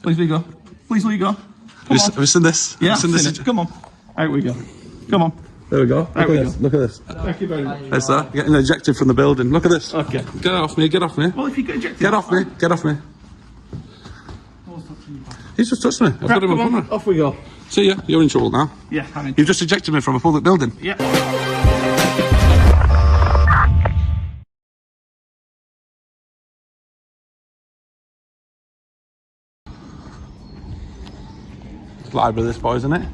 Please let go. Please let go. Have you seen this? Yeah, I've seen this. Come on. Out we go. Come on. There we go. Out we go. Look at this. Thank you very much. There's that. Getting ejected from the building. Look at this. Okay. Get off me. Get off me. Well, if you get ejected... Get off me. Get off me. He's just touched me. I've got him on camera. Off we go. See ya. You're in trouble now. Yeah, I'm in. You've just ejected me from a public building. Yeah. Library, this boy, isn't it?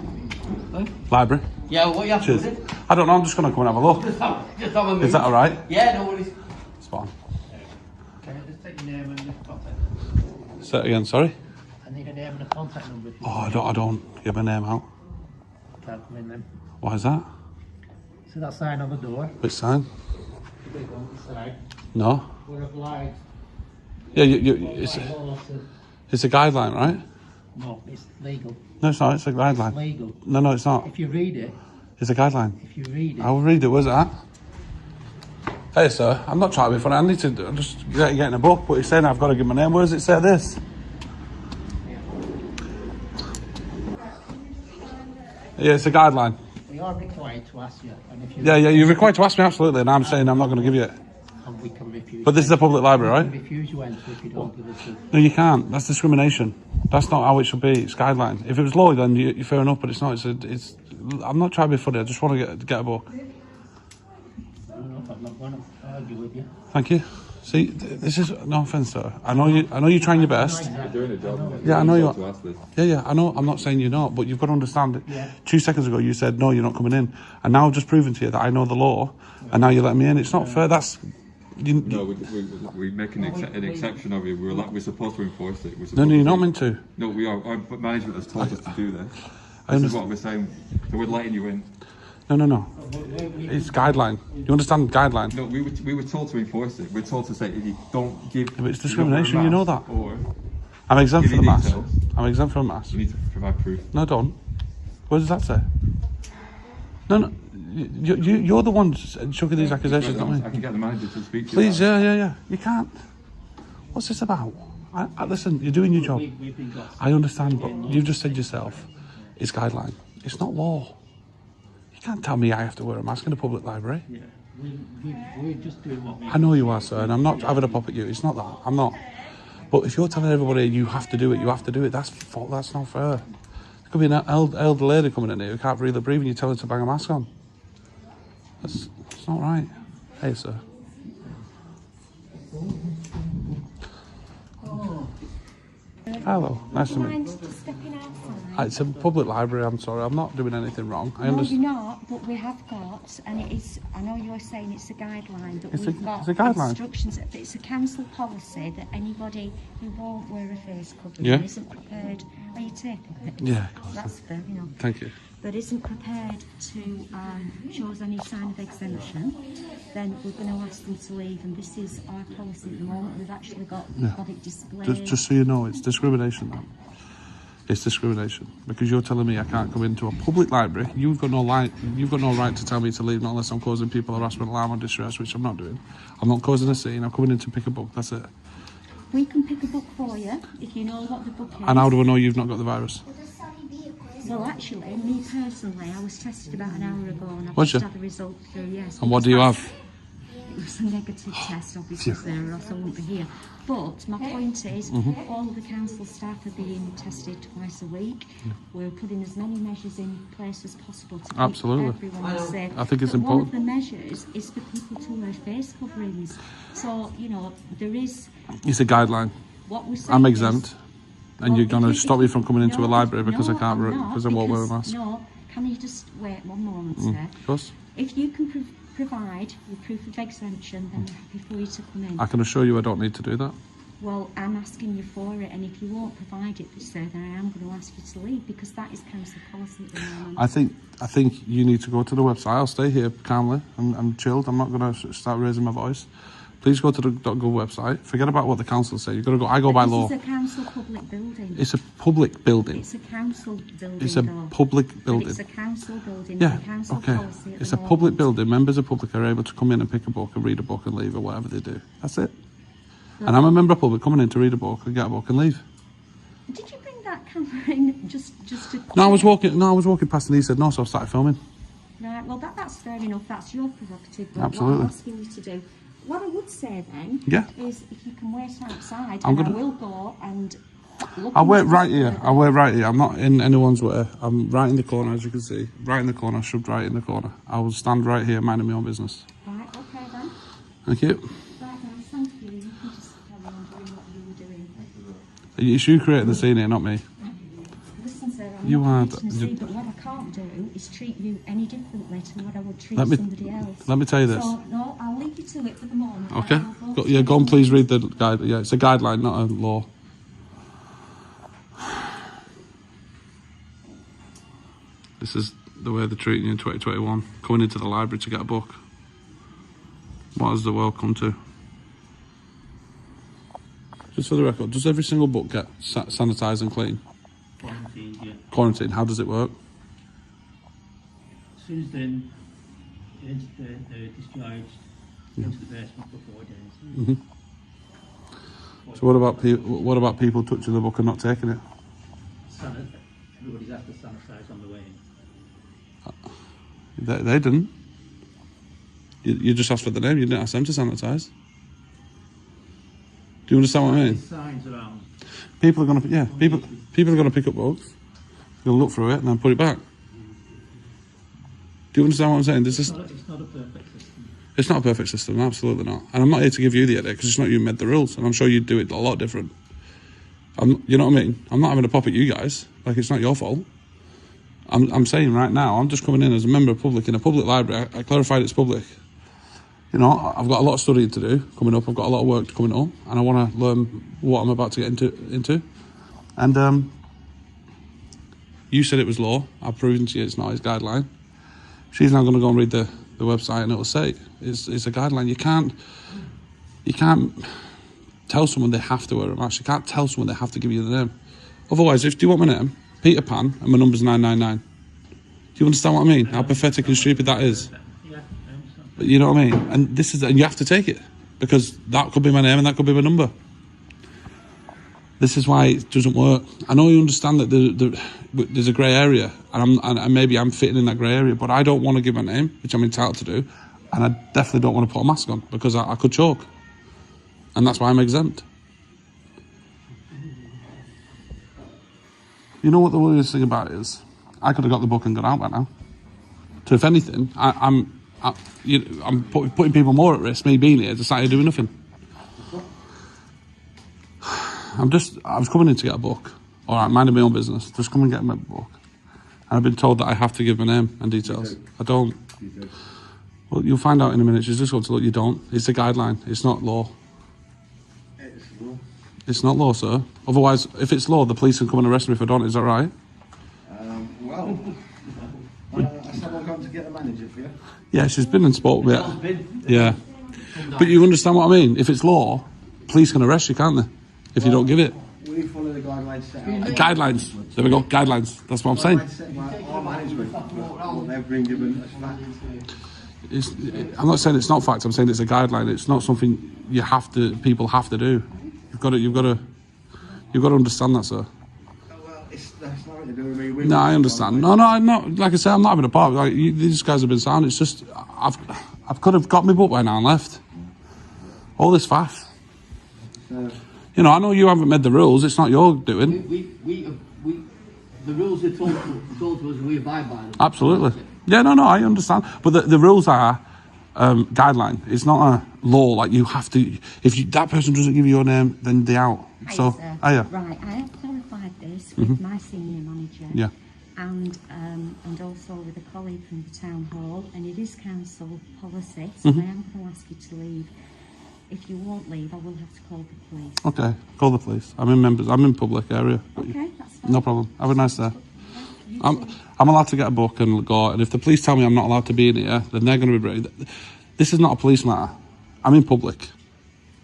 Huh? Library. Yeah, well, what you have to do? I don't know, I'm just going to come and have a look. Just have a move. Is that alright? Yeah, no worries. It's fine. Okay, just take your name and your contact. Say it again, sorry? I need a name and a contact number. If you I don't give my name out. can't come in then. Why is that? See that sign on the door? Which sign? The big one, the side. No. We're obliged. Yeah, it's a guideline, right? No, it's legal. No, it's not, it's a guideline. It's legal. No, it's not. If you read it, It's a guideline. if you read it, I'll read it, where's it at? Hey sir, I'm not trying to be funny, I need to just get in a book, but he's saying I've got to give my name. Where does it say this? Yeah, it's a guideline. we are required to ask you. And if you Yeah, you're required to ask me, absolutely, and I'm saying I'm not going to give you it. and we can refuse. But this is a public library, We can right? refuse you entry if you don't give us the... No, you can't. That's discrimination. That's not how it should be. It's guideline. If it was law, then you're fair enough, but it's not. It's. I'm not trying to be funny. I just want to get a book. I'm not going to argue with you. Thank you. See, this is no offence, sir. I know you're trying your best. You're doing a job. Yeah, I know you to are. ask this. Yeah, I know. I'm not saying you're not, but you've got to understand it. Yeah. 2 seconds ago, you said no, you're not coming in, and now I've just proven to you that I know the law, and now you're letting me in. It's not fair. That's. No, we make an exception of it. We're supposed to enforce it. No, you're not meant to. No, we are. Our management has told us to do this. I This is what we're saying. So we're letting you in. No. It's guideline. You understand guideline? No, we were told to enforce it. We're told to say if you don't give. Yeah, but it's discrimination. You know that. Or I'm exempt give from the your mass. details. I'm exempt from the mass. You need to provide proof. No, don't. What does that say? No. You're the one chucking these accusations at me. I can get the manager to speak to you. Please, yeah. You can't. What's this about? Listen, you're doing your job. We've been got... I understand, but you've just said yourself, it's guideline. It's not law. You can't tell me I have to wear a mask in a public library. Yeah, we're just doing what we... I know you are, sir, and I'm not having a pop at you. It's not that. I'm not. But if you're telling everybody you have to do it, that's not fair. There could be an elder lady coming in here who can't breathe and you tell her to bang a mask on. It's not right. Hey, sir. Hello, nice to meet you. Mind just stepping outside? It's a public library, I'm sorry, I'm not doing anything wrong. No, you're not, but we have got, and it is, I know you're saying it's a guideline, but we've got it's a guideline. instructions, it's a council policy that anybody who won't wear a face covering Yeah. isn't prepared, are you taking it? Yeah, of course. That's fair enough. Thank you. But isn't prepared to show us any sign of exemption, then we're going to ask them to leave, and this is our policy at the moment. We've actually got it displayed. Just so you know, it's discrimination, that. It's discrimination. Because you're telling me I can't come into a public library. You've got no right to tell me to leave, not unless I'm causing people harassment, alarm or distress, which I'm not doing. I'm not causing a scene, I'm coming in to pick a book, that's it. We can pick a book for you, if you know what the book is. And how do I know you've not got the virus? Well, actually, me personally, I was tested about an hour ago and I've Was just you? had a result through, yes. And what do you have? It was a negative test, obviously, Sarah, or else I wouldn't be here. But my point is, all of the council staff are being tested twice a week. We're putting as many measures in place as possible to keep everyone safe. I think it's but important. One of the measures is for people to wear face coverings. So, you know, there is... It's a guideline. What we're saying I'm exempt. And well, you're going to if stop me from coming into a no, library because no, I can't, because I won't wear a mask. No, can you just wait one moment, sir? Of course. If you can provide your proof of exemption, then we're happy for you to come in. I can assure you I don't need to do that. Well, I'm asking you for it, and if you won't provide it, sir, then I am going to ask you to leave, because that is council policy at the moment. I think you need to go to the website. I'll stay here calmly and chilled. I'm not going to start raising my voice. Please go to the .gov website. Forget about what the council say. You've got to go. I go by law. This is a council public building. It's a public building. It's a council building. It's a public building. But it's a council building. Yeah. It's a council Okay. policy at It's the a public moment. building. Members of public are able to come in and pick a book and read a book and leave or whatever they do. That's it. And I'm a member of public coming in to read a book and get a book and leave. Did you bring that camera in just to... No, I was walking past and he said no, so I started filming. Right, well, that's fair enough. That's your prerogative. But Absolutely. what I'm asking you to do, what I would say then, Yeah. is if you can wait outside, I'm and gonna- I will go and look. I wait into right this here. further. I wait right here. I'm not in anyone's way. I'm right in the corner, as you can see. Right in the corner, shoved right in the corner. I will stand right here, minding my own business. Right, okay then. Thank you. Right, guys, thank you. You can just carry on doing what you were doing. It's you creating the scene here, not me. Listen, sir, I'm You not are- creating a scene, but what I can't do is treat you any differently to what I would treat Let me- somebody else. let me tell you this. So, no, I'll leave you to it for the moment. Okay. I'll go Yeah, go on, please read the guide. Yeah, it's a guideline, not a law. This is the way they're treating you in 2021. Coming into the library to get a book. What has the world come to? Just for the record, does every single book get sanitised and clean? Quarantine, yeah. Quarantine, how does it work? As soon as they're discharged into the basement for 4 days. So what about people touching the book and not taking it? Everybody's has to sanitise on the way in. They didn't. You just asked for the name, you didn't ask them to sanitise. Do you understand what I mean? There's signs around. People are gonna pick up books, they'll look through it and then put it back. Do you understand what I'm saying? It's not a perfect system. It's not a perfect system, absolutely not. And I'm not here to give you the idea because it's not you who made the rules, and I'm sure you'd do it a lot different. You know what I mean? I'm not having a pop at you guys. Like, it's not your fault. I'm saying right now, I'm just coming in as a member of public in a public library. I clarified it's public. You know, I've got a lot of studying to do coming up. I've got a lot of work coming up, and I want to learn what I'm about to get into. And you said it was law. I've proven to you it's not. It's guideline. She's now going to go and read the website, and it'll say it's a guideline. You can't tell someone they have to wear a mask. You can't tell someone they have to give you the name. Otherwise, do you want my name? Peter Pan, and my number's 999. Do you understand what I mean? How pathetic and stupid that is. Yeah, I understand. But you know what I mean? And you have to take it, because that could be my name and that could be my number. This is why it doesn't work. I know you understand that there's a grey area, and maybe I'm fitting in that grey area, but I don't want to give my name, which I'm entitled to do, and I definitely don't want to put a mask on because I could choke, and that's why I'm exempt. You know what the worst thing about it is? I could have got the book and got out by now. So if anything, I'm putting people more at risk. Me being here, decided to do nothing. I was coming in to get a book. All right, minding my own business. Just come and get my book. And I've been told that I have to give my name and details. I don't. Well, you'll find out in a minute. She's just got to look. You don't. It's a guideline. It's not law. It's not law, sir. Otherwise, if it's law, the police can come and arrest me if I don't. Is that right? Well, has someone come to get the manager for you? Yeah, she's been and spoke with It's me. been. Yeah. But you understand what I mean? If it's law, police can arrest you, can't they? If you don't give it. We follow the guidelines set out. Guidelines. There we go. Guidelines. That's what I'm saying. Guidelines set by our management, what they've been given as fact. I'm not saying it's not fact. I'm saying it's a guideline. It's not something people have to do. You've got to understand that, sir. Well, that's nothing to do with me. No, I understand. No, I'm not. Like I say, I'm not having a part. Like these guys have been sound. It's just I could have got my book by now and left. All this faff. You know, I know you haven't made the rules. It's not your doing. The rules are told to us, we abide by them. Absolutely. Yeah, no, I understand. But the rules are guideline. It's not a law. Like you have to. If that person doesn't give you your name, then they're out. So, Right, I have clarified this with my senior manager. Yeah. And also with a colleague from the town hall, and it is council policy, so I am going to ask you to leave. If you won't leave, I will have to call the police. Okay, call the police. I'm in public area. Okay, that's fine. No problem. Have a nice day. I'm allowed to get a book and go, and if the police tell me I'm not allowed to be in here, then they're going to be brave. This is not a police matter. I'm in public.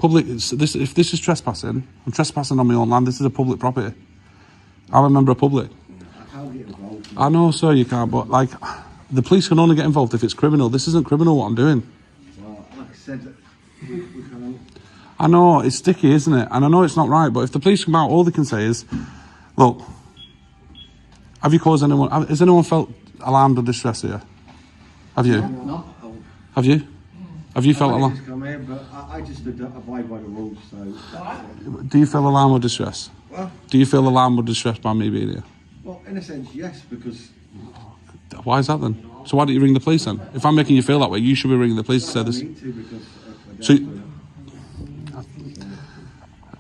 If this is trespassing, I'm trespassing on my own land. This is a public property. I'm a member of public. I can't get involved. I know, sir, you can't, but like, the police can only get involved if it's criminal. This isn't criminal what I'm doing. Well, like I said, we can't. I know, it's sticky, isn't it? And I know it's not right, but if the police come out, all they can say is, Look, have you caused anyone? Has anyone felt alarmed or distressed here? Have you? No? Have you? Have you felt I alarmed? just come here, but I just abide by the rules, so... Do you feel alarmed or distressed? Well, Do you feel alarmed or distressed by me being here? well, in a sense, yes, because... Why is that then? So why don't you ring the police then? If I'm making you feel that way, you should be ringing the police to say I this. need to, because... So,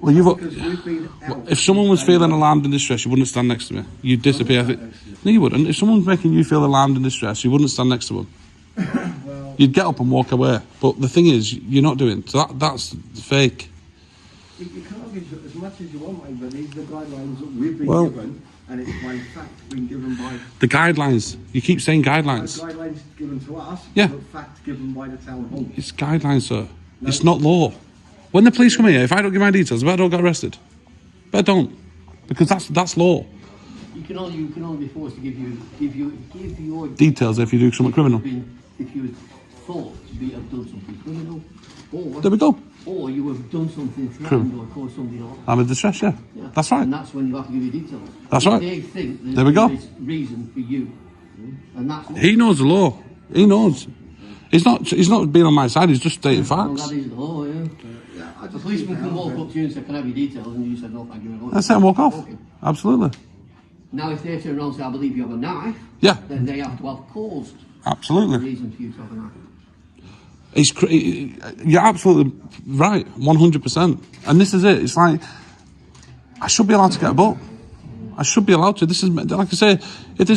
well, because we've been out... if someone was feeling alarmed and distressed, you wouldn't stand next to me. You'd disappear. No, you wouldn't. If someone's making you feel alarmed and distressed, you wouldn't stand next to them. You'd get up and walk away. But the thing is, you're not doing. So that's fake. You can't argue as much as you want, mate, but these are the guidelines that we've been Well- given, and it's by fact been given by... The guidelines. You keep saying guidelines. Guidelines given to us, Yeah. but fact given by the town hall. It's guidelines, sir. It's not law. When the police come here, if I don't give my details, I better don't get arrested. Better don't. Because that's law. You can only be forced to give your Details if you do something criminal. if you thought to have done something criminal, There we go. or you have done something threatened or caused somebody harm. I'm in distress, yeah. That's right. And that's when you have to give your details. That's If right. They think there's There we go. reason for you, and that's what He knows the law. He knows. He's not being on my side, he's just stating well, facts. that is the law, yeah. I The just policeman can walk up to you and say, "Can I have your details?" And you said, "No, thank you very much." That's it and walk off. Okay. Absolutely. Now, if they turn around and say, "I believe you have a knife," Yeah, then they have to have caused absolutely. reason for you to have a knife. You're absolutely right, 100%. And this is it. It's like, I should be allowed to get a book. I should be allowed to. This is, like I say, if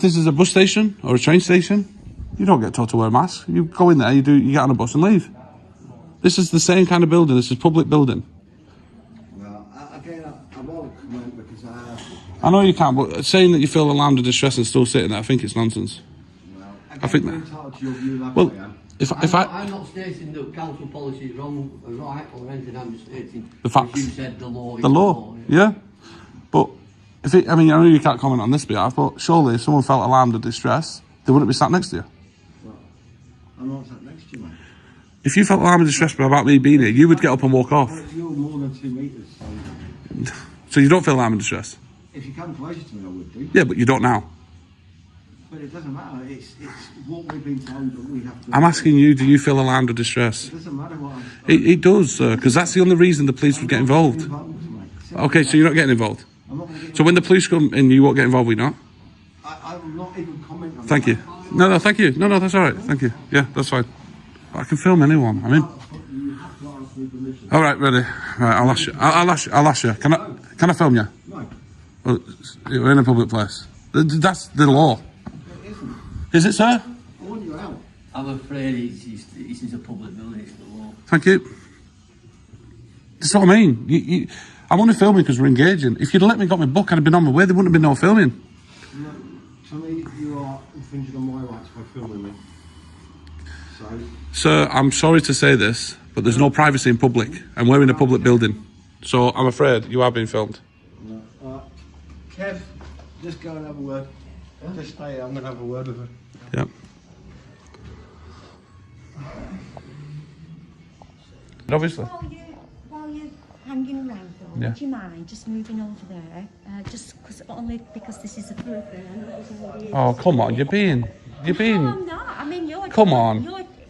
this is a bus station or a train station, you don't get told to wear a mask. You go in there, you get on a bus and leave. This is the same kind of building. This is public building. Well, again, I won't comment because I know you can, but saying that you feel alarmed and distressed and still sitting there, I think it's nonsense. I think you're that- entitled to your view like Well, I am. I'm not stating that council policy is wrong or right or anything. I'm just stating The facts. as you said, the law. Is The law, yeah. But I mean, I know you can't comment on this behalf, but surely if someone felt alarmed or distressed, they wouldn't be sat next to you. Well, I'm not sat next to you, mate. If you felt alarmed and distressed about me being here, you would get up and walk off. Well, you're more than 2 metres, so So you don't feel alarmed and distressed? if you come closer to me, I would do. Yeah, but you don't now. But it doesn't matter. It's what we've been told that we have to. I'm asking you, do you feel alarmed or distressed? It doesn't matter what I'm. It does, sir, because that's the only reason the police would get involved. Okay, so you're not getting involved. I'm not going to get. So when the police come in, you won't get involved, we not? I'm not even commenting on Thank that. you. No, thank you. No, that's all right. Thank you. Yeah, that's fine. I can film anyone. I'm in. You have to ask me permission. All right, ready. Right, I'll ask you. I'll ask you. Can I film you? No, Well, we're in a public place. That's the law. it isn't. Is it, sir? I want you out. I'm afraid this is a public building. It's the law. Thank you. That's what I mean. I'm only filming because we're engaging. If you'd let me got my book, I'd have been on my way. There wouldn't have been no filming. No, to me, you are infringing on my rights by filming me. So, Sir, I'm sorry to say this, but there's no privacy in public, and we're in a public building. So I'm afraid you are being filmed. Kev, just go and have a word. Just stay. I'm going to have a word with her. Yep. Obviously. While you're hanging around, though, Yeah. would you mind just moving over there? Only because this is a proof. Oh, come on. You're being. No, I'm not. I mean, you're. Come on.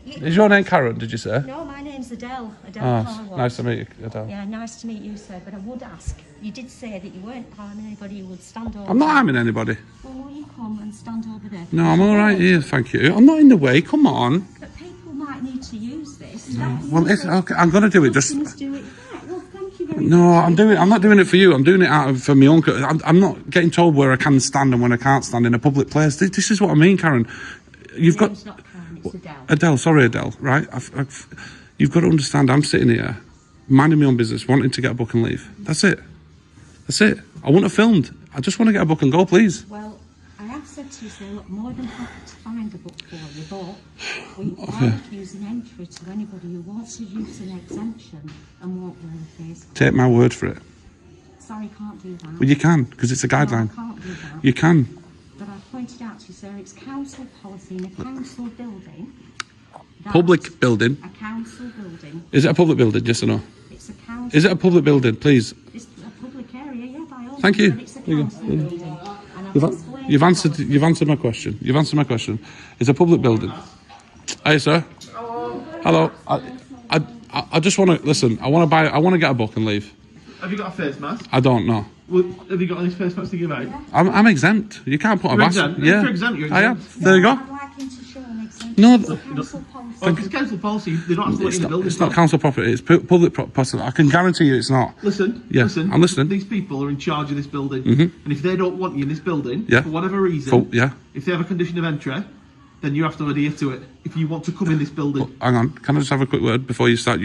You, Is your name Karen, did you say? no, my name's Adele. Adele Oh, Harwood. nice to meet you, Adele. Yeah, nice to meet you, sir. But I would ask. You did say that you weren't harming anybody who would stand over. I'm not harming anybody. Well, will you come and stand over there? No, I'm all right here, thank you. I'm not in the way. Come on. But people might need to use this. Well, it's okay. I'm gonna do it. Just Customers do it. Right, well, thank you very no. much. I'm not doing it for you. I'm doing it for my own. I'm not getting told where I can stand and when I can't stand in a public place. This is what I mean, Karen. You've got. Name's not Karen, it's Adele. Adele, sorry, Adele, right? You've got to understand, I'm sitting here, minding my own business, wanting to get a book and leave. That's it. That's it. I wouldn't have filmed. I just want to get a book and go, please. Well, I have said to you, sir, look, more than happy to find a book for you, but we are refusing entry to anybody who wants to use an exemption and won't wear a face. Take my word for it. Sorry, can't do that. Well, you can, because it's a No, I guideline. can't do that. You can. But I've pointed out to you, sir, it's council policy in a council building. that- Public building. A council building. Is it a public building, yes or no? It's a council. Is it a public building, please? It's a public area, yeah, by all Thank you. And it's a There you go. council building. And I've explained You've answered my question. You've answered my question. It's a public building. Hey, sir. Hello. I just want to listen. I want to get a book and leave. Have you got a face mask? I don't know. Well, have you got any face masks to give out? I'm exempt. You can't put a mask. exempt? Yeah. If you're exempt, you're I am. exempt. There you go. I'd like him to show an exemption. No, It's a council policy. Oh, if it's council policy, they don't have to let you in the building. It's not council property. It's public property. I can guarantee you, it's not. Listen, Yeah, listen. I'm listening. These people are in charge of this building, and if they don't want you in this building Yeah. for whatever reason, Yeah. if they have a condition of entry, then you have to adhere to it. If you want to come in this building, Hang on. Can I just have a quick word before you start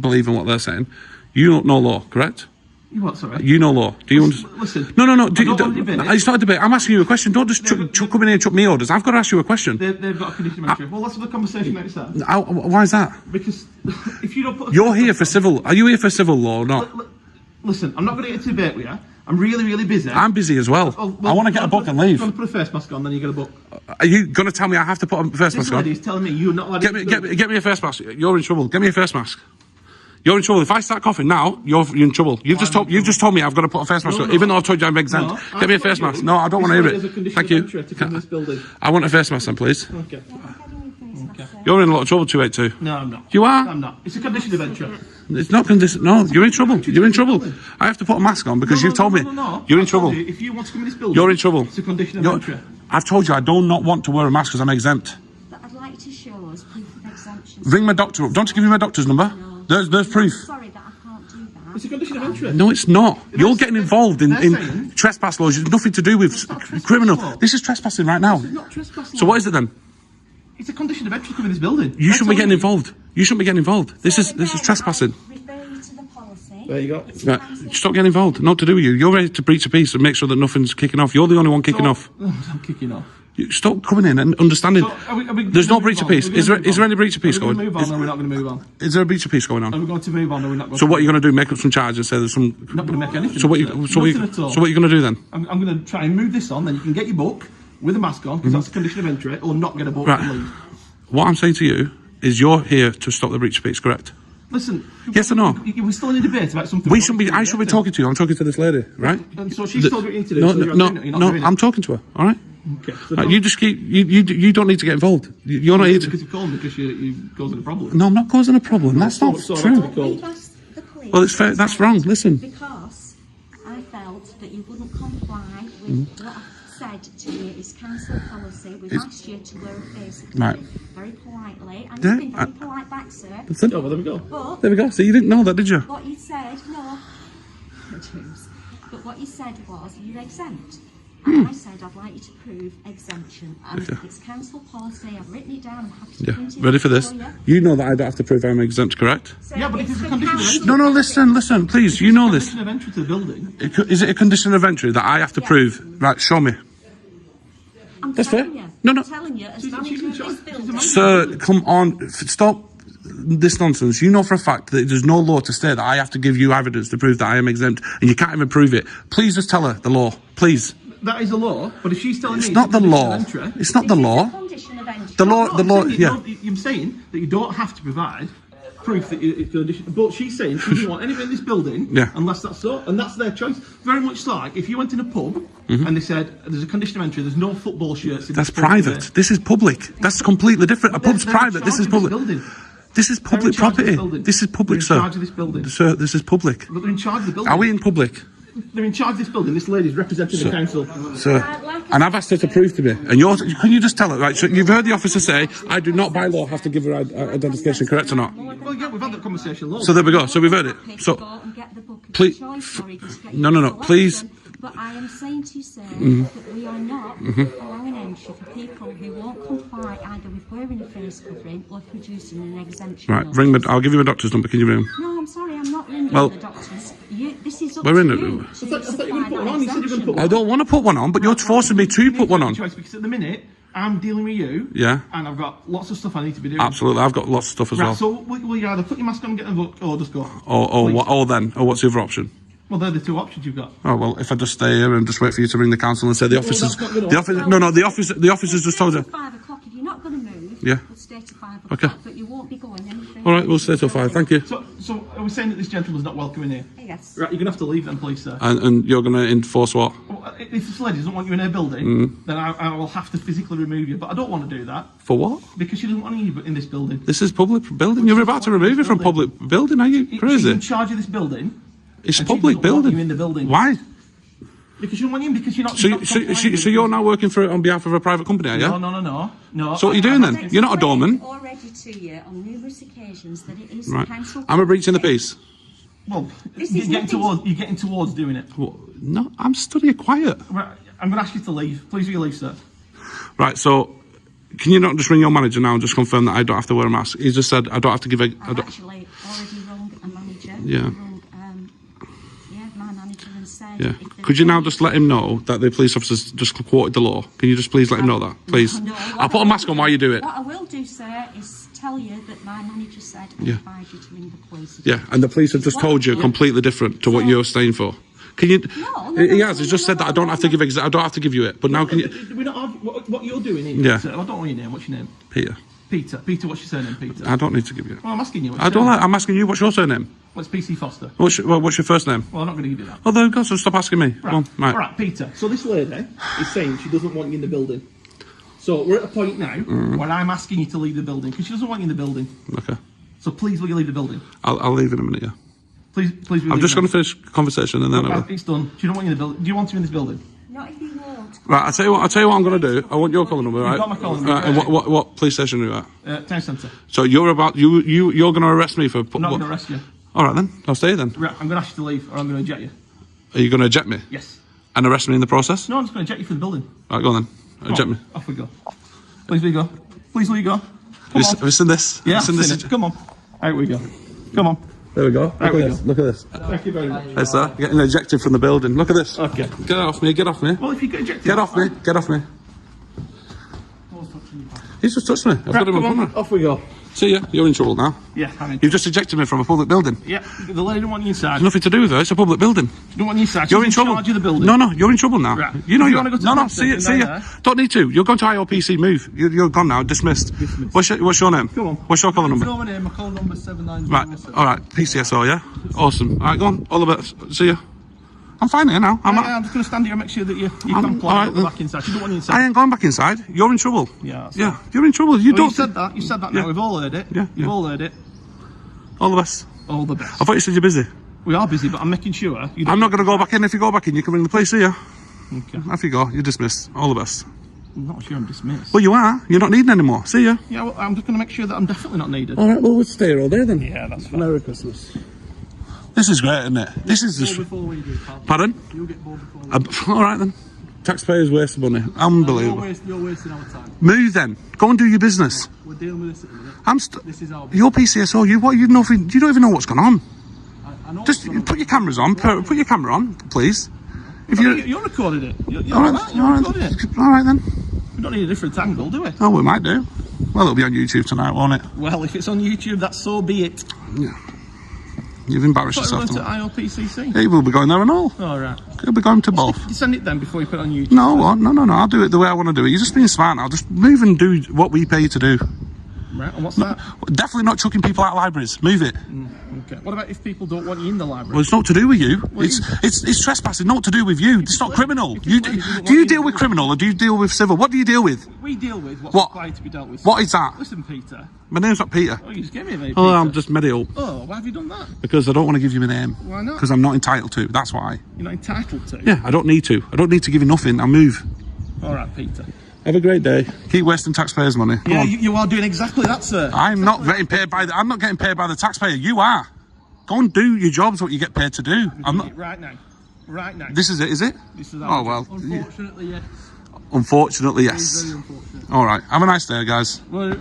believing what they're saying? You don't know law, correct? you what? Sorry. You know law. Do you understand? Listen. No. I don't want to debate it. It's not a debate. I'm asking you a question. Don't just come in here and chuck me orders. I've got to ask you a question. They've got a condition of entry. Well, let's have the conversation outside. Why is that? Because if you don't put, You're here for civil. Are you here for civil law or not? Listen, I'm not going to get into debate with you. I'm really, really busy. I'm busy as well. Oh, I want to get a book and leave. You're going to put a face mask on, then you get a book. Are you going to tell me I have to put a face This mask lady on? is telling me you're not allowed Get to me a face mask. You're in trouble. Get me a face mask. You're in trouble. If I start coughing now, you're in trouble. You've just told me I've got to put a face mask on, even though I told you I'm exempt. No, Get me a I've told face mask. you No, I don't want to hear this lady has a it. condition Thank of you. entry to come in this building. I want a face mask then, please. Okay. You're in a lot of trouble, 282. No, I'm not. You are? I'm not. It's a condition of entry. It's not condition. No, you're in trouble. You're in trouble. I have to put a mask on because you've told me. No. You're in I've told trouble. you, if you want to come in this building, You're in trouble. It's a condition of entry. I've told you I do not want to wear a mask because I'm exempt. But I'd like to show us proof of exemption. Ring my doctor up. Don't you give me my doctor's number? No. There's proof. Sorry that I can't do that. It's a condition of entry. No, it's not. You're getting involved in saying- trespass laws. It's nothing to do with criminal. law. This is trespassing right now. It's not trespassing. So what is it then? It's a condition of entry to come in this building. You shouldn't be That's getting all. involved. You shouldn't be getting involved. This is Again, trespassing. I refer you to the policy. There you go. Right. Stop getting involved. Not to do with you. You're ready to breach a peace and make sure that nothing's kicking off. You're the only one kicking off. I'm kicking off. Stop coming in and understanding. So, are we There's no gonna breach move of on? peace. Are we Is gonna there move on? any breach of peace Are we going? going to move on or we're not going to move on? Is there a breach of peace going Are on? we going to move on or we're not going So to what are you going to do? Make up some charges and say there's some. Not going to make anything. So what? of it. So what? Nothing at all. So what are you going to do then? I'm going to try and move this on, then you can get your book with a mask on, because that's a condition of entry, or not get a book Right. and leave. What I'm saying to you is you're here to stop the breach of peace, correct? Listen. Yes or no? We're still in a debate about something. We shouldn't be. I should be talking to you. I'm talking to this lady, right? And so she's told you what you need to do. No, so you're no, doing it, you're not no. doing it. I'm talking to her. All right. Okay. So You just keep. You don't need to get involved. You're not here to. because you called me because you causing a problem. No, I'm not causing a problem. That's not So true. that's what We've asked the police. Well, it's fair. That's wrong. Listen. Because I felt that you wouldn't comply with what I've said to you is council policy. We've asked you to wear a face Right. very politely, and Yeah, you've been very polite back, sir. Listen. Oh, well, there we go. But There we go. So you didn't know that, did you? what you said, no, James, but what you said was you're exempt. And I said I'd like you to prove exemption. And if it's council policy, I've written it down, I'm happy to Yeah. print it Ready out for this? you. You know that I don't have to prove I'm exempt, correct? So Yeah, but if it's a the condition of council entry. No, listen, please. You know this. Condition of entry to the building. Is it a condition of entry that I have to Yeah. prove? Right, show me. I'm That's telling fair. you. No, no. I'm telling you, as She's manager in of charge. this She's a building. Sir, come on. Stop this nonsense. You know for a fact that there's no law to say that I have to give you evidence to prove that I am exempt, and you can't even prove it. Please just tell her the law. Please. That is the law, but if she's telling It's me not the a condition law. of entry, It's not the This is law. a condition of entry. The law, No, the I'm law, saying you yeah. don't- I'm saying that you don't have to provide proof that it's a condition. But she's saying she doesn't want anything in this building Yeah. unless that's so, and that's their choice. Very much like if you went in a pub and they said there's a condition of entry, there's no football shirts. In That's this pub private. today. This is public. That's completely different. A They're- pub's they're in private. This charge is of this public. building. This is They're in public charge of this property. building. This is public, They're sir. in charge of this building. Sir, this is public. But they're in charge of the building. Are we in public? They're in charge of this building. This lady's representing the council. Sir, and I've asked her to prove to me. And can you just tell her, right? So you've heard the officer say, I do not by law have to give her identification, correct or not? Well, yeah, we've had that conversation. Loads. So there we go. So we've heard it. Happy to So, go and get the book of please- choice, or you can just get no, your no, selection. please. But I am saying to you, sir, that we are not allowing entry for people who won't comply either with wearing a face covering or producing an exemption. right, notice. ring me. I'll give you my doctor's number. Can you ring him? No, I'm sorry, I'm not ringing Well, the doctors. This is up we're to in it. you I to thought you were supply going to put that one on. You said you were going to exemption. put I one don't want to put one on, but you're forcing me to put one on. Choice, because at the minute I'm dealing with you. Yeah. And I've got lots of stuff I need to be doing. Absolutely. I've got lots of stuff as Right, well. so will you either put your mask on and get the book, or just go? Or Please. what? Or then? Or what's the other option? Well, they're the two options you've got. Oh well, if I just stay here and just wait for you to ring the council and say the officers, that's not good the officer, no, the officers just told you. 5 o'clock, if you're not going to move, Yeah. We'll stay to 5 Okay. o'clock, but you won't be going any further. All right, we'll stay till 5. Thank you. So are we saying that this gentleman's not welcome in here? Yes. Right, you're going to have to leave then, please, sir. And you're going to enforce what? Well, if this lady doesn't want you in her building, then I will have to physically remove you. But I don't want to do that For what? because she doesn't want you in this building. This is public building. You're about to remove it from public building, are you She's crazy? in charge of this building. It's and she public doesn't want building. you in the building. Why? Because she doesn't want you in because you're not. So, you're not complying with- so you're now working for on behalf of a private company, are you? No. So what are you doing then? You're not a doorman. Already to you on numerous occasions that it is Right. council. I'm a breach in the peace. Well, This you're is getting nothing- towards doing it. What? No, I'm studying quiet. Right, I'm going to ask you to leave. Please will you leave, sir? Right, so can you not just ring your manager now and just confirm that I don't have to wear a mask? He just said I don't have to give a. I I've don't, actually already rung a manager. Yeah. Rung, my manager and said. yeah. if there's Could you now any- just let him know that the police officers just quoted the law? Can you just please let him know that, please? No, I'll put a mask on while you do it. What I will do, sir, is tell you that my manager said I Yeah. advise you to ring the police. Yeah, and the police have just told you completely different to what you're staying for. Can you? No, He has. He's just said that I don't have to give. I don't have to give you it. But now can you? We're not arguing. What you're doing here, Yeah. sir, I don't know your name. What's your name? Peter, Peter, what's your surname, Peter? I don't need to give you it. Well, I'm asking you. What's I your don't. surname? I'm asking you. What's your surname? What's PC Foster? What's your first name? Well, I'm not going to give you that. Oh, then God, so stop asking me. Go on, right. All right, Peter. So this lady is saying she doesn't want you in the building. So we're at a point now where I'm asking you to leave the building because she doesn't want you in the building. Okay. So please will you leave the building? I'll leave in a minute. Yeah. Please will you I'm leave just now? going to finish the conversation and then I will. It's done. She don't want you in the building. Do you want her in this building? Not if you won't. Right. I'll tell you what I'm going to do. I want your call number, right? got my call number, Right, and right. what police station are you at? Town centre. So you're going to arrest me for. I'm not going to arrest you. All right then. I'll stay then. Right, I'm going to ask you to leave or I'm going to eject you. Are you going to eject me Yes. and arrest me in the process? No, I'm just going to eject you from the building. Right, go on then. Eject me. Off we go. Please will you go. Please will you go. Come Have on. you seen this? Yeah, Have you I've seen seen this? it. Come on. Out we go. Come on. There we go. Look There we at this. go. Look at this. Thank you very much. Hey, sir. Getting ejected from the building. Look at this. Okay. Get off me. Get off me. Well, if you get ejected... Get off me. Get off me. He's just touched me. I've got him on Come on. camera. Off we go. See ya. You're in trouble now. Yeah, I mean... You've just ejected me from a public building. Yeah, the lady don't want you inside. There's nothing to do with her. It's a public building. She don't want you inside. You're in She's trouble. charge of the building. No, you're in trouble now. Right. You know If you you wanna go to No, the no. See police ya. See station, ya. there. Don't need to. You're going to IOPC. Move. You're gone now. Dismissed. What's your name? Come on. What's your collar number? My name, my call number 7907. Right. All right. PCSO. Yeah. Awesome. All right. Go on. All the best. See ya. I'm fine here now. I'm I'm just going to stand here and make sure that you I'm- comply all right, and go back inside. She don't want you I inside. ain't going back inside. You're in trouble. Yeah, that's Yeah. right. You're in trouble. You Well, don't. you said that. You said that Yeah. now. We've all heard it. Yeah, You've yeah. all heard it. All the best. All the best. I thought you said you're busy. We are busy, but I'm making sure you don't... I'm not going to go back in. If you go back in, you can ring the police, see ya. Okay. Off you go. You're dismissed. All the best. I'm not sure I'm dismissed. Well, you are. You're not needing anymore. See ya. Yeah, well, I'm just going to make sure that I'm definitely not needed. All right. Well, we'll stay here all day then. Yeah, that's fine. Merry Christmas. This is great, isn't it? This is just. Before we do, pal. Pardon? You'll get bored before we All right then. Taxpayers waste money. Unbelievable. You're wasting our time. Move then. Go and do your business. We're dealing with this at the minute. I'm. This is our... Your PCSO. You what? You don't even know what's going on. I know Just what's going on. put your cameras on. Put your camera on, please. If You're recording it. You're all all right, right. You're all recording right, it. all right then. We don't need a different angle, do we? Oh, we might do. Well, it'll be on YouTube tonight, won't it? Well, if it's on YouTube, that's so be it. Yeah. You've embarrassed Thought we yourself. went to IOPCC. He will be going there and all. All right. He'll be going to both. You send it then before you put it on YouTube. No, what? No. I'll do it the way I want to do it. You're just being smart now. Just move and do what we pay you to do. Right, and what's that? Definitely not chucking people out of libraries. Move it. Okay. What about if people don't want you in the library? Well, it's not to do with you. It's trespassing. Not to do with you. It's not criminal. Do you deal with criminal or do you deal with civil? What do you deal with? We deal with what's What? required to be dealt with. What is that? Listen, Peter. My name's not Peter. Oh, you just gave me a name, Oh, Peter. I'm just made it up Oh, why have you done that? because I don't want to give you my name. Why not? Because I'm not entitled to. That's why. You're not entitled to. Yeah, I don't need to. I don't need to give you nothing. I'll move. All right, Peter. Have a great day. Keep wasting taxpayers' money. Come Yeah, on. you are doing exactly that, sir. I'm not getting paid by I'm not getting paid by the taxpayer. You are. Go and do your jobs. What you get paid to do. I'm not. Right now. Right now. This is it. Is it? This is Oh well. Unfortunately, yes. Unfortunately, Very yes. unfortunate. All right. Have a nice day, guys. Well,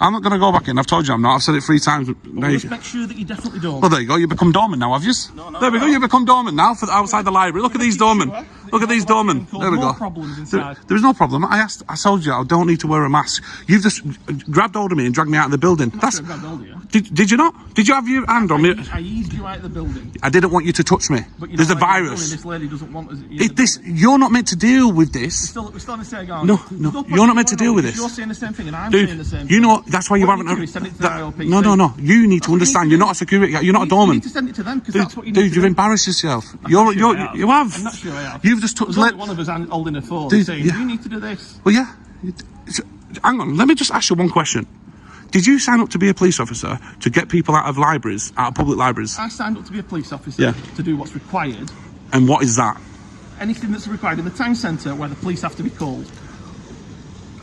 I'm not going to go back in. I've told you I'm not. I've said it 3 times. Now you- just make sure that you definitely don't. Well, there you go. You become dormant now, have you? No, There we go. You become dormant now for outside the library. Look at these doormen. Sure. Look at these doormen. Cause There we more go. problems inside. There is no problem. I told you I don't need to wear a mask. You've just grabbed hold of me and dragged me out of the building. I'm not That's. sure I grabbed hold of you. Did you not? Did you have your hand on me? I eased you out of the building. I didn't want you to touch me. But you There's know a what you're virus. doing, This lady doesn't want us. in the This building. you're not meant to deal with this. We're still in the same game. No, There's no, point you're not meant to going deal on with because this. You're saying the same thing and I'm saying the same Dude, you thing. know that's why you What haven't. you need to do is send it to the IOPC. No. You need to you understand. need You're to not a security guy. You're not a You doorman. need to send it to them because that's what you need Dude, to you've do. embarrassed yourself. I'm not sure I You have. I'm not sure I have. You've just took. There's only one of us holding a phone Dude, saying, yeah. you need to do this. Well, yeah. Hang on. Let me just ask you one question. Did you sign up to be a police officer to get people out of libraries, out of public libraries? I signed up to be a police officer Yeah. to do what's required. And what is that? Anything that's required in the town centre where the police have to be called.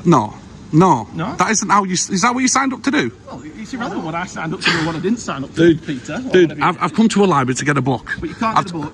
No. No? That isn't how you. Is that what you signed up to do? Well, it's irrelevant what I signed up to do and what I didn't sign up to, Peter. or Dude, whatever you I've come to a library to get a book. But you can't get a book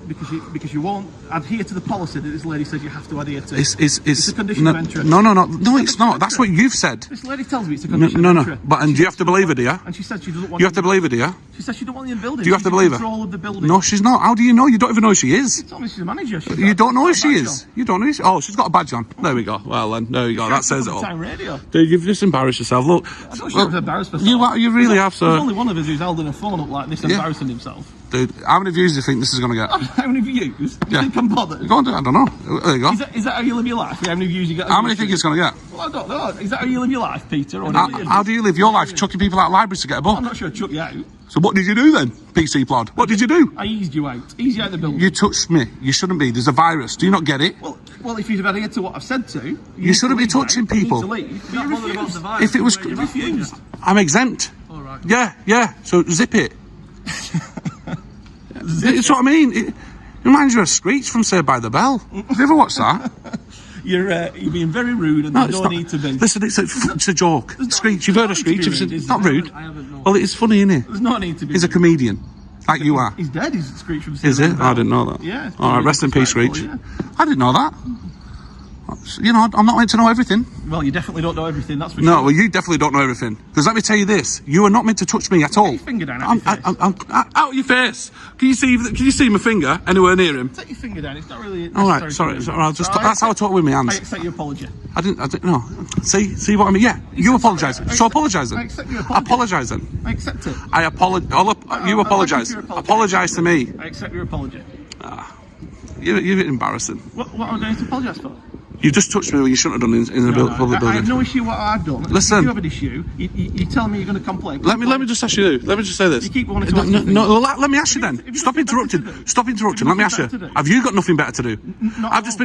because you won't adhere to the policy that this lady says you have to adhere to. It's a condition no, of entry. No, it's not. That's what you've said. This lady tells me it's a No, condition of entry. But and do you have to believe her, do you? And she said she doesn't want You have to believe her, do you? She said she don't want you in the building. Do you have to She's in believe her? control of the building. No, she's not. How do you know? You don't even know who she is. She told me she's a manager. You don't know who she is. You don't know. Who she, oh, she's got a badge on. There we go. Well then, there we go. That says it all. Time radio. Dude, you've just embarrassed yourself. Look, I don't sure embarrassed myself. you really have, sir. There's only one of us who's holding a phone up like this, embarrassing himself. Dude, how many views do you think this is going to get? How many views? Do you Yeah. think I'm bothered? Go on, I don't know. There you go. Is that how you live your life? How many views you get? How many think it's going to get? Well, I don't know. Is that how you live your life, Peter? Or How do you live your life? Chucking people out of libraries to get a I'm book? not sure I chuck you out. So what did you do then, PC Plod? What did you do? I eased you out. Eased you out of the building. You touched me. You shouldn't be. There's a virus. Do you not get it? Well, if you'd have adhered to what I've said to, You shouldn't be need to leave touching now. You need people. to leave. But you refused. If it was, You refused. I'm exempt. All right. Yeah. So zip it. It's what I mean. It reminds you of Screech from Saved by the Bell. Have you ever watched that? You're being very rude, and there's no need to be. Listen, it's a joke. Screech. You've heard of Screech? It's not rude. I haven't known. Well, it's funny, isn't it? There's no need to be. He's a comedian, like you are. He's dead. He's Screech from Is Saved by it? the Bell. I didn't know that. Yeah. All right, rest in peace, Screech. Yeah. I didn't know that. You know, I'm not meant to know everything. Well, you definitely don't know everything. That's for No, sure. well, you definitely don't know everything. Because let me tell you this: you are not meant to touch me at all. your finger down out your face. I'm out of your face. Can you see my finger anywhere near him? Take your finger down. It's not really. All right, necessary sorry. to do. I'll just. So That's how I talk with my I hands. accept your apology. I didn't know. See what I mean? Yeah, you apologise. So apologise then. I accept your apology. Apologise then. I accept it. I apologise. You apologise. your apology. Apologise to me. I accept your apology. You're embarrassing. What am I going to apologise for? You just touched me when you shouldn't have done in the public I have building. no issue what I've done. Listen. If you have an issue, you tell me you're going to complain. Let me just ask you. Let me just say this. You keep wanting to ask me things. Let me ask you then. If you've Stop nothing better interrupting. to do. Stop interrupting. If Let me you've ask you. nothing better to do. Have you got nothing better to do? Not I've just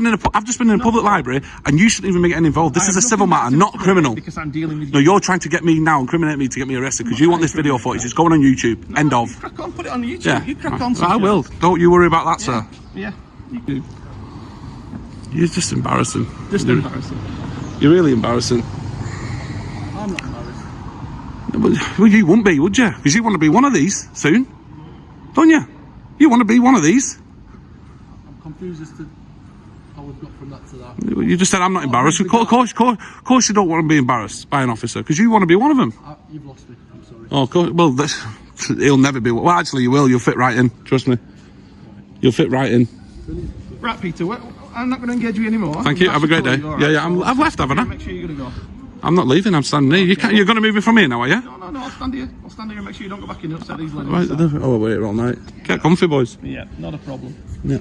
been in a public library, and you shouldn't even be getting involved. This I is have a civil nothing matter, better not to do criminal. Because I'm dealing with No, you. you're trying to get me now, incriminate me to get me arrested because you want this video footage. It's going on YouTube. End of. Crack on, put it on YouTube. Yeah. You crack on. I will. Don't you worry about that, sir. Yeah, you do. You're just embarrassing. Just embarrassing. You're really embarrassing. I'm not embarrassed. Well, you wouldn't be, would you? Because you want to be one of these soon, don't you? You want to be one of these. I'm confused as to how we've got from that to that. You just said I'm not embarrassed. Of course you don't want to be embarrassed by an officer because you want to be one of them. You've lost me. I'm sorry. Oh, of course, well, he'll never be. Well, actually, you will. You'll fit right in. Trust me. You'll fit right in. Right, Peter. I'm not going to engage you anymore. Thank you. Have a great day. Yeah. I've left, haven't I? Make sure you're going to go. I'm not leaving. I'm standing here. You're going to move me from here now, are you? No. I'll stand here. I'll stand here and make sure you don't go back in and upset these ladies. Right, oh, wait all night. Get comfy, boys. Yeah, not a problem. Yeah.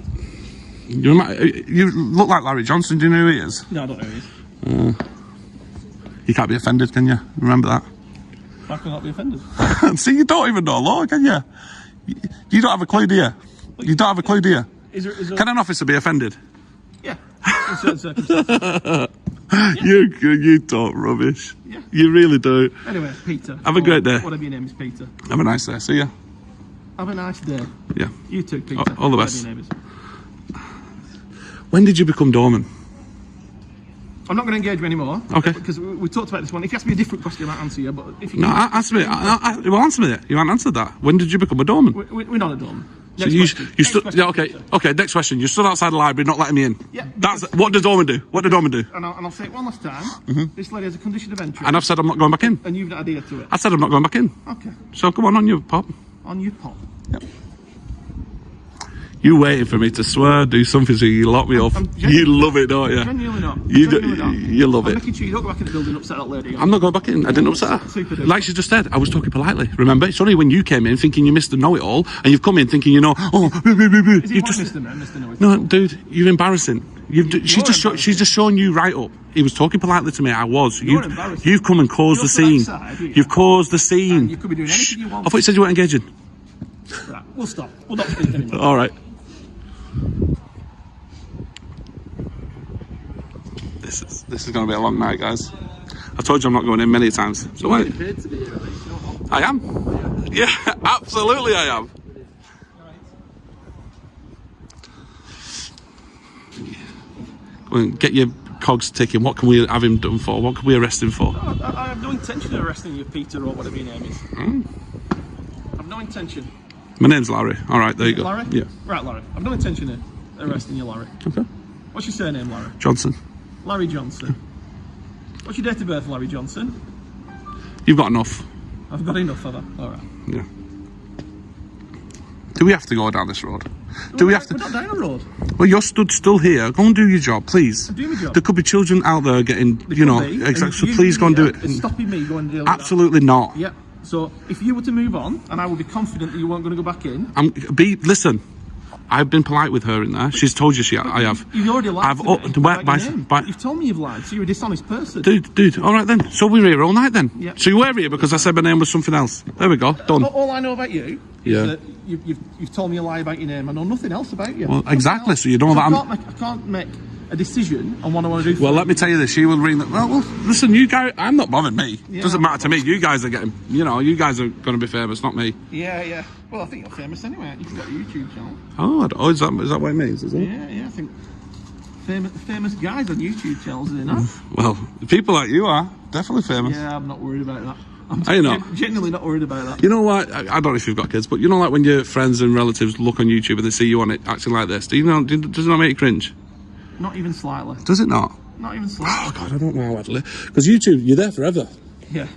You look like Larry Johnson. Do you know who he is? No, I don't know who he is. You can't be offended, can you? Remember that. How can I not be offended? See, you don't even know law, can you? You don't have a clue, do you? You don't have a clue, do you? Is there... Can an officer be offended? Yeah. In certain circumstances. You talk rubbish. Yeah. You really do. Anyway, Peter. Have a great day. Whatever your name is, Peter. Have a nice day. See ya. Have a nice day. Yeah. You too, Peter. All the best. Whatever your name is. When did you become doorman? I'm not going to engage you anymore. Okay. Because we talked about this one. If you ask me a different question, I might answer you. But if you No, answer me. Well, answer me. You haven't answered that. When did you become a doorman? we're not a doorman. So Next you question. stood. Next question, Yeah. Okay. Peter. Okay. Next question. You stood outside the library, not letting me in. Yeah, That's because- what does doorman do? What did doorman do? And I'll say it one last time. This lady has a condition of entry. And I've said I'm not going back in. And you've not adhered to it. I said I'm not going back in. Okay. So come on you pop. On your pop. You waiting for me to swear, do something so you lock me up. You love it, don't you? Genuinely not. You Genuinely not. you love I'm it. making sure you don't go back in the building and upset that lady. I'm not going back in. I didn't upset her. Super duper. Like she just said, I was talking politely. Remember? It's only when you came in thinking you Mr. Know-It-All, and you've come in thinking you know. Oh, Is he you what, just Mr. Noah? no, dude. You're embarrassing. She's just showing you right up. He was talking politely to me. I was. You're embarrassing. You've come and caused the You're scene. from outside, you? You've caused the scene. And you could be doing anything you want. I thought you said you weren't engaging. Right, we'll stop. We'll not speak anymore. All right. This is going to be a long night, guys. I told you I'm not going in many times. So You're getting paid to be here, at least. You know what? I am. Yeah, absolutely I am. Go and get your cogs ticking. What can we have him done for? What can we arrest him for? I have no intention of arresting you, Peter, or whatever your name is. I have no intention. My name's Larry. All right, there you go. Larry? Yeah. Right, Larry. I've no intention of arresting you, Larry. Okay. What's your surname, Larry? Johnson. Larry Johnson. What's your date of birth, Larry Johnson? You've got enough. I've got enough of that. All right. Yeah. Do we have to go down this road? Do we have to? We're not down the road. Well, you're stood still here. Go and do your job, please. I'm doing my job. There could be children out there getting, There you know, could be, exactly. and So you please go and do it. It's stopping me going to deal with Absolutely not. that. Yeah. So if you were to move on, and I would be confident that you weren't going to go back in. Listen. I've been polite with her in there. She's told you I have. You've already lied to me about your name. You've told me you've lied, so you're a dishonest person. Dude, all right then. So we're here all night then. Yeah. So you were here because I said my name was something else. There we go, done. All I know about you Yeah. is that you've told me a lie about your name. I know nothing else about you. Well, Nothing exactly, else. so you know that I can't make a decision on what I want to do. Well, let me tell you this. She will ring that. Well, listen, you guys, I'm not bothered me. Yeah, Doesn't matter to me. You guys are getting, you guys are going to be famous, not me. Yeah. Well, I think you're famous anyway. You've got a YouTube channel. Oh, is that what it means? Is it? Yeah. I think famous guys on YouTube channels, are they not? Well, people like you are definitely famous. Yeah, I'm not worried about that. Are you not? Genuinely not worried about that. You know what? I don't know if you've got kids, but you know, like when your friends and relatives look on YouTube and they see you on it acting like this. Does it not make you cringe? Not even slightly. Does it not? Not even Oh slightly. God, I don't know how I'd live. Because YouTube, you're there forever. Yeah.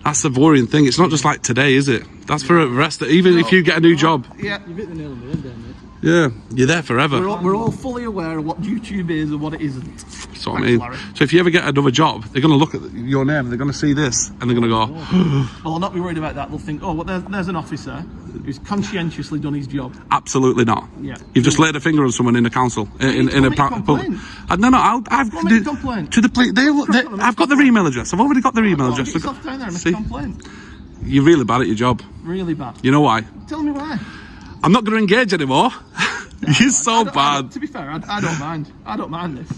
That's the boring thing. It's not just like today, is it? That's for the rest. Even if you get a new job, Yeah. You've hit the nail on the head there, mate. yeah, you're there forever. We're all fully aware of what YouTube is and what it isn't. That's what I Thanks, mean. Larry. So if you ever get another job, they're going to look at your name and they're going to see this and they're going to go, Well, I'll not be worried about that. They'll think, oh, well, there's an officer who's conscientiously done his job. absolutely not. Yeah. You've just laid a finger on someone in a council. In a make a complaint. No, I've Go make a complaint. to the police. I've got their email address. I've already got their email Get address. yourself down there and make See? a complaint. You're really bad at your job. Really bad. You know why? Tell me why. I'm not going to engage anymore. You're so bad. To be fair, I don't mind. I don't mind this.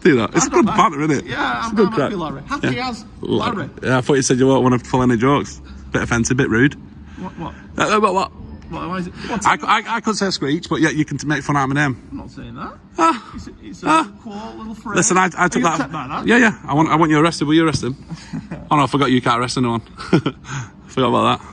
Do that. It's I a don't good mind. banter, isn't it? Yeah, It's I'm a good happy, crack. Larry. Happy as Larry. Yeah, I thought you said you won't want to pull any jokes. Bit offensive, bit rude. What? What? Why is it? I could say screech, but yeah, you can make fun out of my name. I'm not saying that. It's a cool little phrase. Listen, I Are took you that. upset by that? Yeah. I want you arrested. Will you arrest him? Oh no, I forgot you can't arrest anyone. Forgot about that.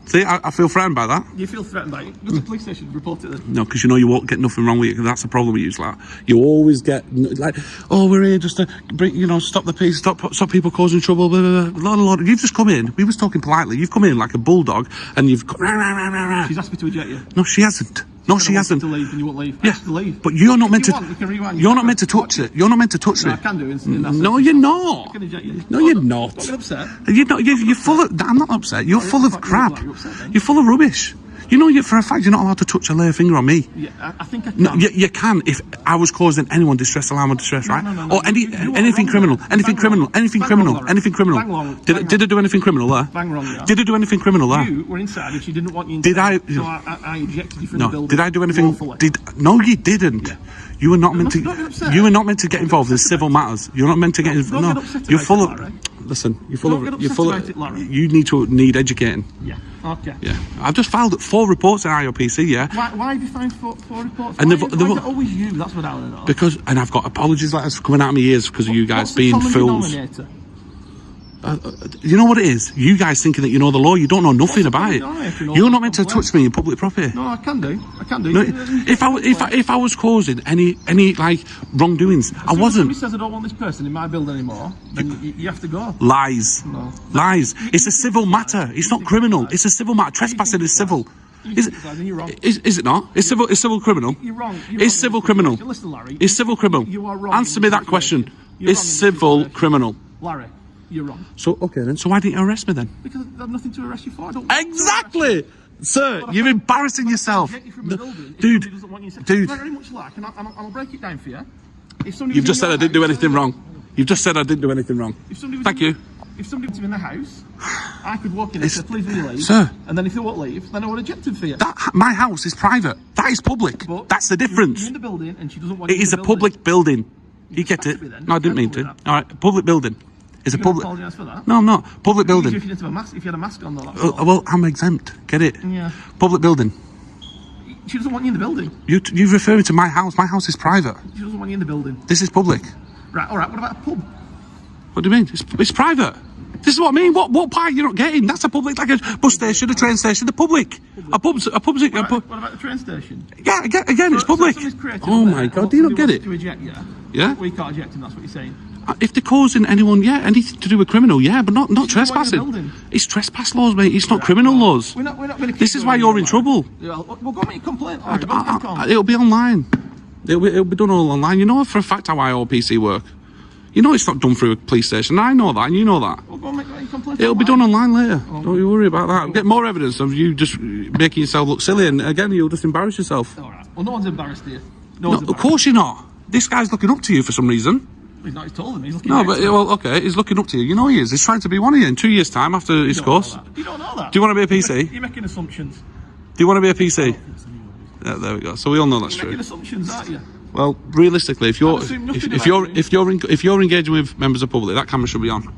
See, I feel threatened by that. You feel threatened by it. Go to the police station, report it then. No, because you know you won't get nothing wrong with you. That's the problem with you, like you always get like, oh, we're here just to bring, stop the peace, stop people causing trouble. Blah, blah, blah. Lord, you've just come in. We was talking politely. You've come in like a bulldog, and you've. Rah, rah, rah, rah, rah. She's asked me to eject you. No, she hasn't. No, she hasn't. To leave and you won't leave. Yeah, To leave. but you're not If meant you to. want, you can rewind. You're not meant to touch it. You're not meant to touch No, it. I can do it. In that No, sense. you're not. I can eject you. No, you're not. Don't get upset. You're not. You're full of. I'm not upset. You're full of You're crap. like you're upset then. You're full of rubbish. You know, for a fact, you're not allowed to touch a lay finger on me. Yeah, I think I can. No, you can if I was causing anyone distress, alarm, or distress, right? no. Or You are anything wrong criminal, there. anything Bang criminal, wrong. anything Bang criminal, wrong, anything criminal. Bang wrong. Did I do anything criminal there? Bang wrong, yeah. Did I do anything criminal there? You were inside and she didn't want you Did inside. I- So I ejected you from the No. building. Did I do anything? Lawfully. No, you didn't. Yeah. You were not meant Don't get to. upset. You were not meant to get Don't get involved in upset civil about matters. You're not meant to get. Don't No, get upset you're about full it, of. Larry. Listen, you're full Don't of. get You're upset full about of. it, Larry. You need educating. Yeah. Okay. Yeah, I've just filed 4 reports at IOPC. Yeah. Why have you found 4 reports? And Why they've- is they've- it always you? That's what I want to know. Because, and I've got apologies letters coming out of my ears because of you guys What's the being common fools. denominator? You know what it is? You guys thinking that you know the law, you don't know nothing the about it. common denominator in all You're that not meant to complaint? touch me in public property. No, I can do. No, if I was causing any like wrongdoings, I wasn't. Somebody says I don't want this person in my building anymore, then you have to go. Lies. No. Lies. It's a civil matter. It's not criminal. It's a civil matter. Trespassing is civil. You criticise and you're wrong. Is it not? It's civil criminal. You're wrong. It's civil criminal. Listen, Larry. It's civil criminal. You are wrong. Answer me that question. You're It's wrong in this civil situation. criminal. Larry, you're wrong. So, okay then. So why didn't you arrest me then? Because I have nothing to arrest you for. I don't want to arrest Exactly! Sir, But I you're can't- embarrassing yourself. Get you from the building if Dude, somebody doesn't want you to- dude. Very much like, and I'll break it down for you. If somebody You've was just in said I your didn't do house- anything wrong. You've just said I didn't do anything wrong. If somebody was Thank in- you. If somebody was in the house, I could walk in and It's- say, please will you leave? Sir. And then if they won't leave, then I would eject them for you. My house is private. That is public. But That's the You're difference. in the building and she doesn't want It you is in a the building. public building. You get to it? be then. No, I didn't mean to. You're sensible All right, public building. It's a You're gonna public. apologise for that? No, I'm not. Public Usually building. If you didn't have a mask, if you had a mask on, though, that's all. Well, I'm exempt. Get it? Yeah. Public building. She doesn't want you in the building. You're referring to my house. My house is private. She doesn't want you in the building. This is public. Right, all right. What about a pub? What do you mean? It's private. This is what I mean. What part you're not getting? That's a public, like a bus station, a train station. The public. A pub's. What about the train station? Yeah, again, it's public. somebody's creative Oh there, my and God, do you not somebody get it? wants to eject you. Yeah. We can't eject him. That's what you're saying. If they're causing anyone, yeah, anything to do with criminal, yeah, but not She's not in the trespassing. building. It's trespass laws, mate. It's not criminal laws. We're not going to. This is why you're in trouble. Yeah, we'll go make a complaint. All right, go get a It'll be online. It'll be done all online. You know for a fact how IOPC work. You know it's not done through a police station. I know that, and you know that. We'll go make a complaint. It'll be done online later. Don't you worry about that. Get more evidence of you just making yourself look silly, and again, you'll just embarrass yourself. All right. Well, no one's embarrassed here. No No, one's of embarrassed. course you're not. This guy's looking up to you for some reason. He's not. He's told him. He's looking. No, next but to him. well, okay, he's looking up to you. You know he is. He's trying to be one of you in 2 years' time after his You don't know course. that. You don't know that. Do you want to be a PC? You're making assumptions. Do you want to be a PC? Yeah, there we go. So we all know that's You're making true. assumptions, aren't you? Well, realistically, if you're I've assumed nothing if about you're engaging with members of the public, that camera should be on.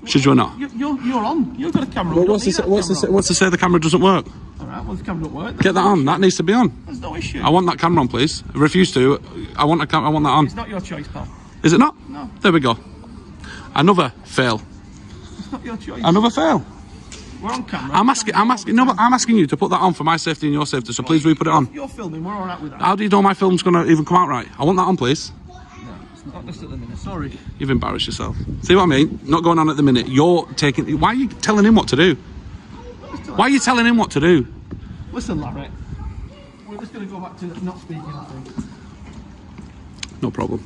Should you or not? You're on. You've got a camera. Well, We don't what's need to that camera on. what's to say the camera doesn't work? All right. Well, the camera don't work. Get that on. That needs to be on. There's no issue. I want that camera on, please. I refuse to. I want that on. It's not your choice, pal. Is it not? No. There we go. Another fail. It's not your choice. Another fail. We're on camera. I'm asking. No, but I'm asking you to put that on for my safety and your safety. So please, we put it on. You're filming. We're all right with that. How do you know my film's gonna even come out right? I want that on, please. No, it's not just at the minute. Sorry. You've embarrassed yourself. See what I mean? Not going on at the minute. You're taking. Why are you telling him what to do? Why are you telling him what to do? Listen, Larry. We're just going to go back to not speaking, I think. No problem.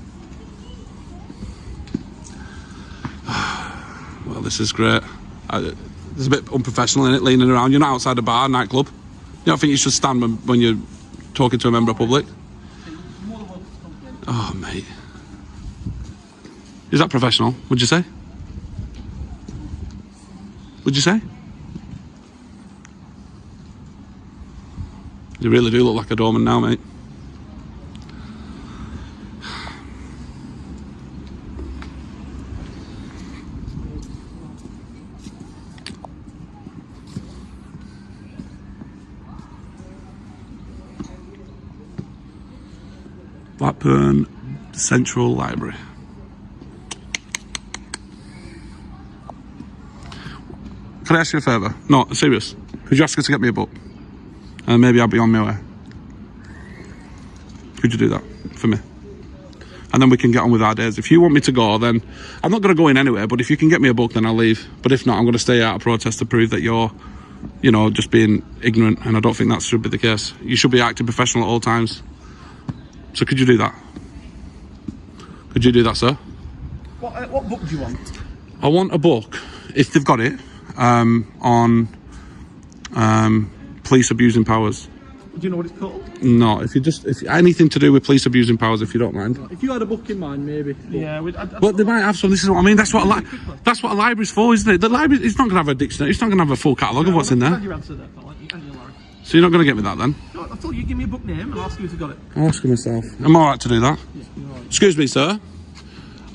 Well, this is great. It's a bit unprofessional, isn't it? Leaning around. You're not outside a bar, nightclub. You don't think you should stand when you're talking to a member of public? Oh, mate. Is that professional? Would you say? Would you say? You really do look like a doorman now, mate. Blackburn Central Library. Can I ask you a favour? No, serious. Could you ask her to get me a book? And maybe I'll be on my way. Could you do that for me? And then we can get on with our days. If you want me to go, then I'm not going to go in anyway, but if you can get me a book, then I'll leave. But if not, I'm going to stay out of protest to prove that you're, just being ignorant, and I don't think that should be the case. You should be acting professional at all times. So could you do that? Could you do that, sir? What book do you want? I want a book, if they've got it, on police abusing powers. Do you know what it's called? No, if anything to do with police abusing powers, if you don't mind. If you had a book in mind, maybe. Yeah. Well, they might have some. This is what I mean. That's what a library's for, isn't it? The library, it's not going to have a dictionary. It's not going to have a full catalogue of what's in there. Your answer there, pal, aren't you, Larry? So you're not going to get me that then? No, I told you, give me a book name and I'll ask you who's got it. I'll ask myself. I'm all right to do that. Excuse me, sir.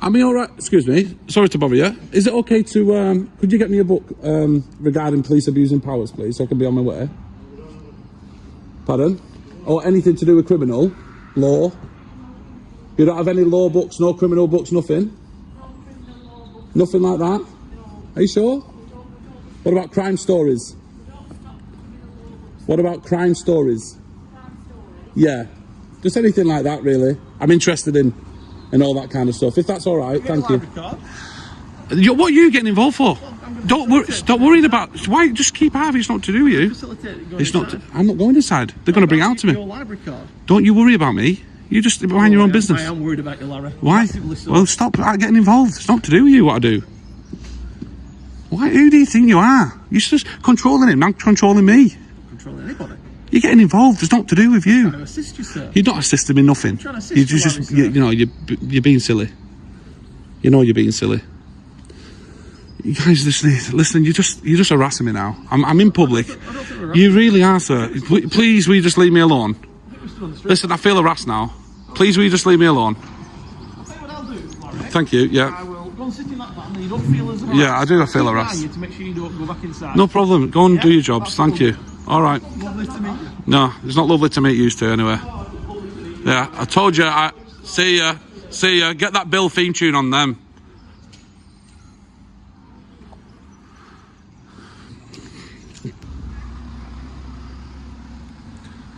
Am I all right? Excuse me. Sorry to bother you. Is it okay to? Could you get me a book regarding police abusing powers, please, so I can be on my way? Pardon? Or anything to do with criminal law? You don't have any law books, no criminal books, nothing? Nothing like that? Are you sure? What about crime stories? What about crime stories? Yeah. Just anything like that, really. I'm interested in all that kind of stuff. If that's all right, thank you. What are you getting involved for? Don't worry. Stop worrying about. Why? Just keep out of it. It's not to do with you. It's not. I'm not going inside. They're going to bring it out to me. Your library card. Don't you worry about me. You just mind your own business. I am worried about you, Larry. Why? Massively so. Well, stop getting involved. It's not to do with you what I do. Why? Who do you think you are? You're just controlling him, not controlling me. Controlling anybody. You're getting involved. It's not to do with you. I'm trying to assist you, sir. You're not assisting me nothing. I'm trying to assist you, just, Larry, sir. you're being silly. You know you're being silly. You guys, listen. You're just harassing me now. I'm in public. You really are, sir. Please, will you just leave me alone? Listen, I feel harassed now. Please, will you just leave me alone? I'll tell you what I'll do, Larry. Thank you. Yeah. I will go and sit in that van and you don't feel as harassed. Yeah, I do. I feel Keep an eye on harassed. you to make sure you don't go back inside. No problem. Go and Yeah? do your jobs. Thank Absolutely. you. All right. Lovely to meet you. No, it's not lovely to meet you two anyway. Yeah, I told you. See ya. See ya. Get that Bill theme tune on them.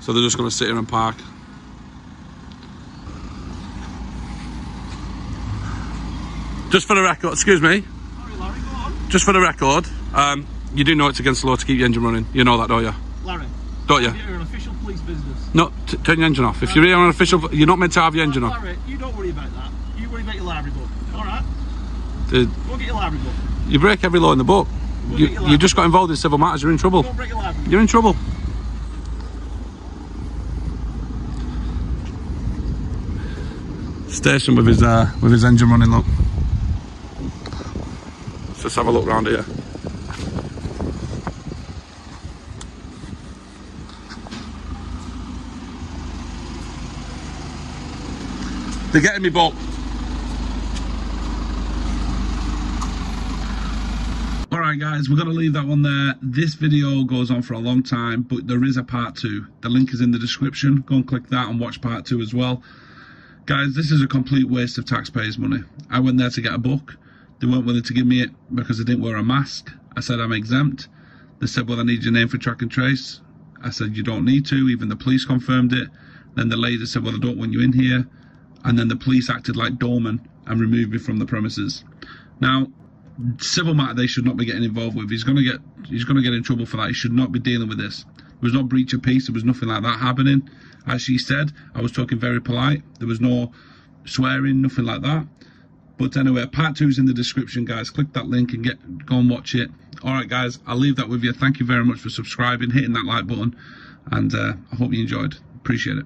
So they're just going to sit here and park. Just for the record, excuse me. Sorry, Larry, go on. Just for the record, you do know it's against the law to keep your engine running. You know that, don't you? Larry, Don't you? you're an official police business. No, turn your engine off. If you're here on an official, you're not meant to have your engine on. Larry, you don't worry about that. You worry about your library book. All right? Dude, Go get your library book. you break every law in the book. You just got involved in civil matters. You're in trouble. Don't break your library book. You're in trouble. Station with his engine running. Look. Let's just have a look round here. They're getting me booked. Alright guys, we're going to leave that one there. This video goes on for a long time, but there is a part 2. The link is in the description. Go and click that and watch part 2 as well. Guys, this is a complete waste of taxpayers' money. I went there to get a book. They weren't willing to give me it because I didn't wear a mask. I said I'm exempt. They said, well, I need your name for track and trace. I said, you don't need to. Even the police confirmed it. Then the lady said, well, I don't want you in here. And then the police acted like doormen and removed me from the premises. Now, civil matter they should not be getting involved with. He's gonna get in trouble for that. He should not be dealing with this. There was no breach of peace. There was nothing like that happening. As she said, I was talking very polite. There was no swearing, nothing like that. But anyway, part 2 is in the description, guys. Click that link and go and watch it. All right, guys, I'll leave that with you. Thank you very much for subscribing, hitting that like button, and I hope you enjoyed. Appreciate it.